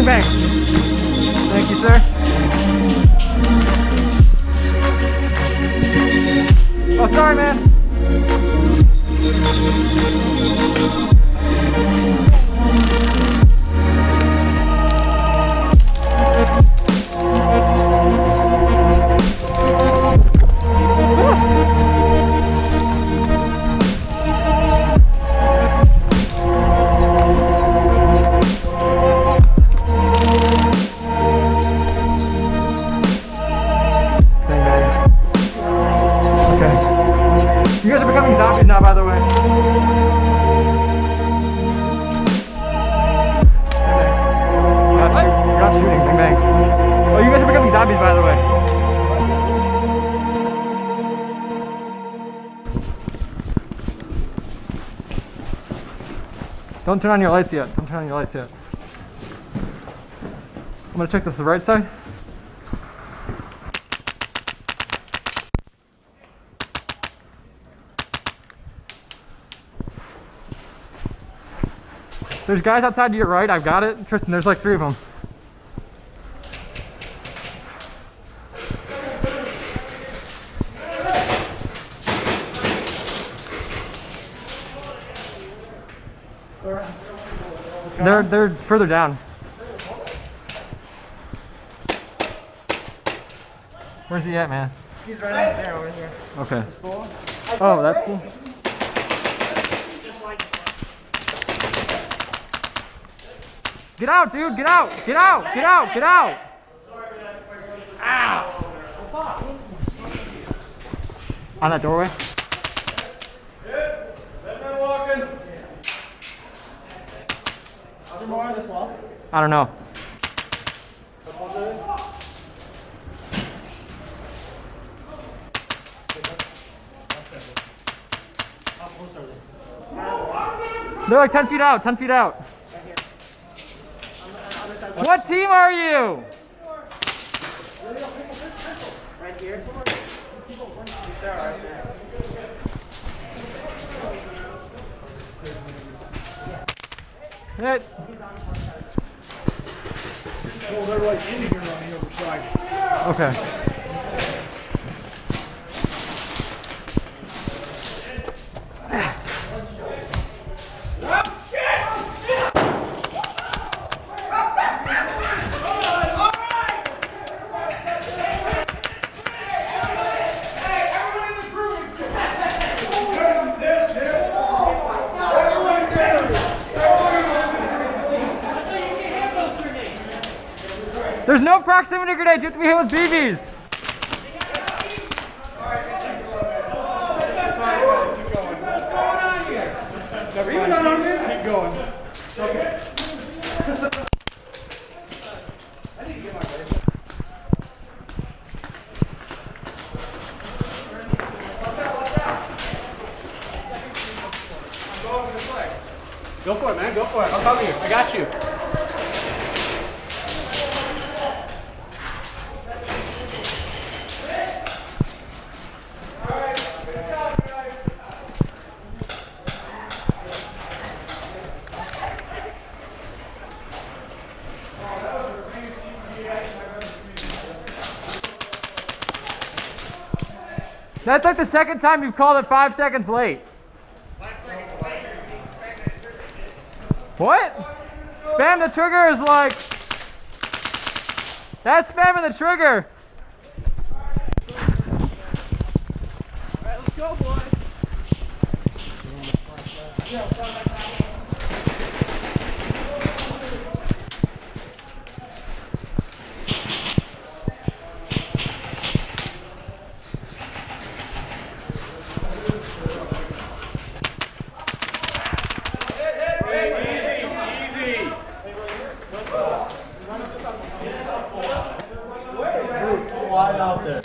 bang. Thank you, sir. Oh, sorry, man. You guys are becoming zombies now, by the way. You're not shooting, bang bang. Oh, you guys are becoming zombies, by the way. Don't turn on your lights yet. Don't turn on your lights yet. I'm gonna check this the right side. There's guys outside to your right. I've got it. Tristan, there's like 3 of them. They're further down. Where's he at, man? He's right over there, over here. Okay. Oh, that's cool. Get out, dude! Get out! Get out! Get out! Get out! Ow! On that doorway? Are there more on this wall? I don't know. How close are they? They're like 10 feet out, 10 feet out. What team are you? Right here? There, right there. Hit. Oh, they're like in here on the other side. Okay. There's no proximity grenades. You have to be hit with BBs. Keep going. Okay. Go for it, man. Go for it. I'll cover you. I got you. That's like the second time you've called it 5 seconds late. What? Spam the trigger is like... That's spamming the trigger. Alright, let's go, boys. Slide out there.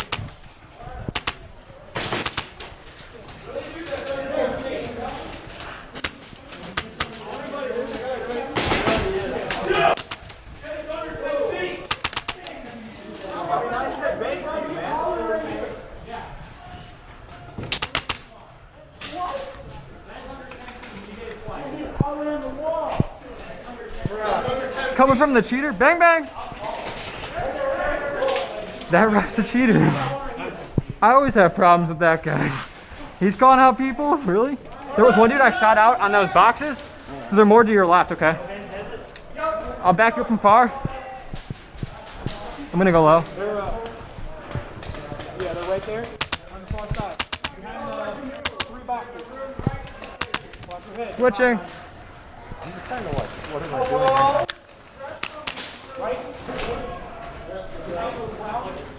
Coming from the cheater. Bang, bang. That ref's a cheater. I always have problems with that guy. He's calling out people? Really? There was one dude I shot out on those boxes, so they're more to your left, okay? I'll back you up from far. I'm gonna go low. Yeah, they're right there on the far side. Behind the 3 boxes. Watch your head. Switching. I'm just kind of like, what am I doing?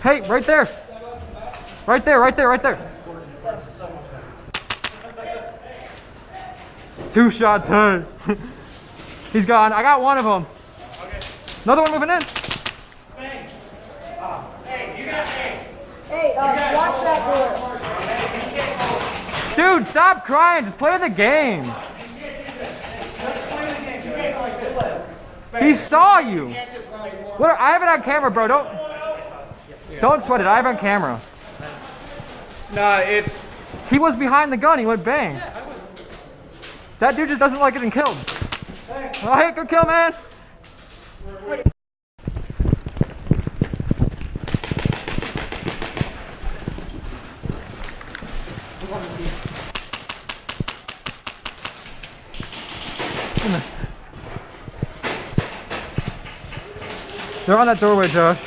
Hey, right there. Right there, right there, right there. 2 shots, hey. He's gone. I got one of them. Another one moving in. Hey, watch that door. Dude, stop crying. Just play the game. He saw you. What? I have it on camera, bro. Don't sweat it. I have it on camera. Nah, it's... He was behind the gun. He went bang. That dude just doesn't like getting killed. Oh, hey, good kill, man. They're on that doorway, Josh.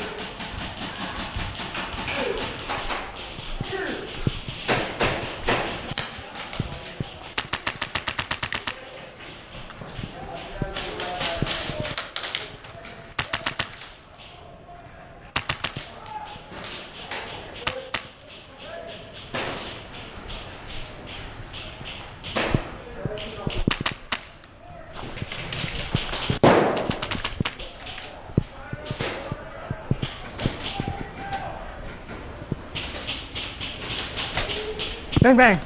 Bang, bang.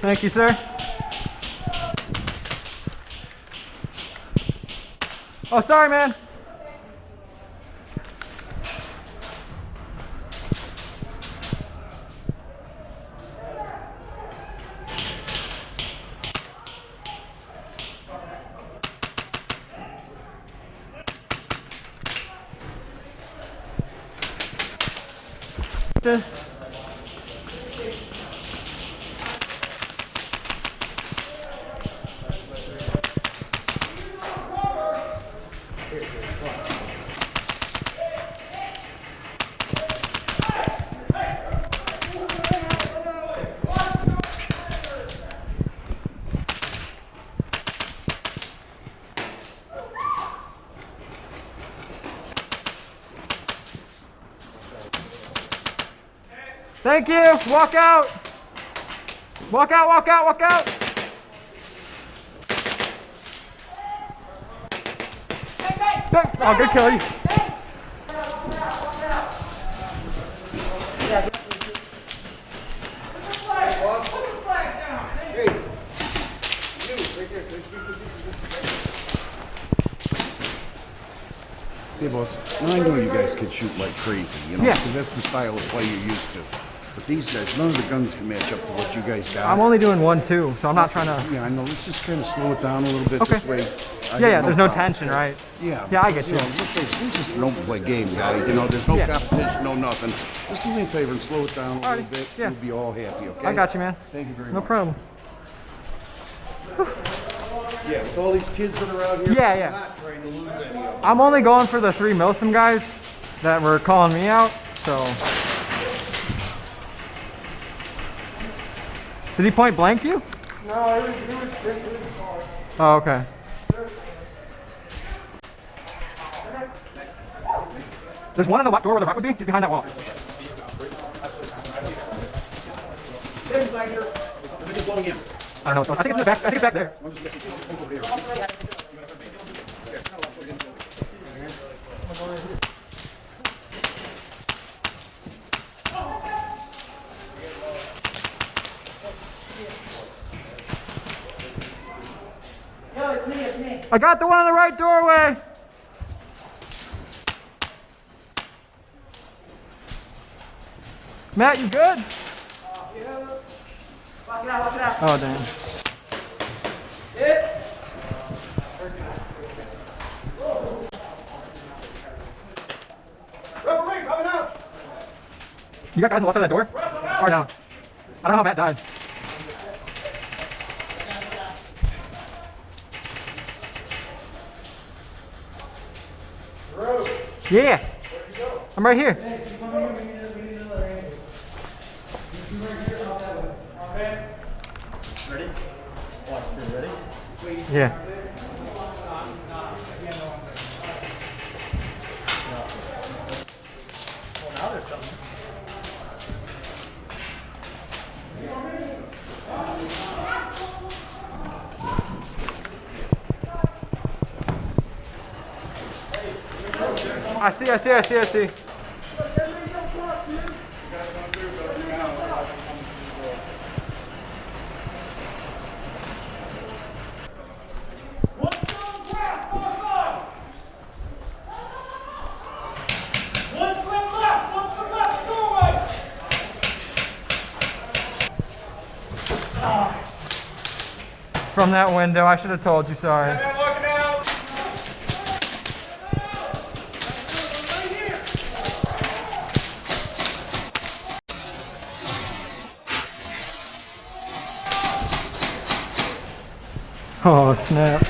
Thank you, sir. Oh, sorry, man. Thank you. Walk out. Walk out, walk out, walk out. Oh, good kill. You. Hey, boss. Now I know you guys can shoot like crazy, you know, Yeah. because that's the style of play you're used to. But these guys, none of the guns can match up to what you guys got. I'm only doing 1, 2, so I'm not trying to. Yeah, I know. Let's just kind of slow it down a little bit Okay. this way. Yeah, there's no tension, right? Yeah. Yeah, I get you. Know, this is an open play game, guy. You know, there's no Yeah. competition, no nothing. Just do me a favor and slow it down a little Alright, bit. yeah. You'll be all happy, okay? I got you, man. Thank you very No much. problem. Yeah, with all these kids that are out here, Yeah, I'm yeah. not trying to lose any of them. I'm only going for the 3 Milsim guys that were calling me out, so. Did he point blank you? No, it was Oh, okay. There's one in the door where the rock would be. He's behind that wall. Get inside here. Let me get blowing in. I don't know. I think it's in the back. I think it's back there. No, it's me, it's me. I got the one on the right doorway. Matt, you good? Walk it out, walk it out. Oh, damn. Hit. You got guys on the left side of that door? Far down. I don't know how Matt died. Yeah. I'm right here. Ready? Watch, ready? Yeah. Well, now there's something. I see. From that window, I should have told you, sorry. Oh, snap.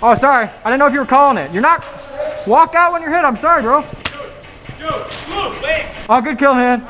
Oh, sorry. I didn't know if you were calling it. You're not. Walk out when you're hit. I'm sorry, bro. Oh, good kill, hand.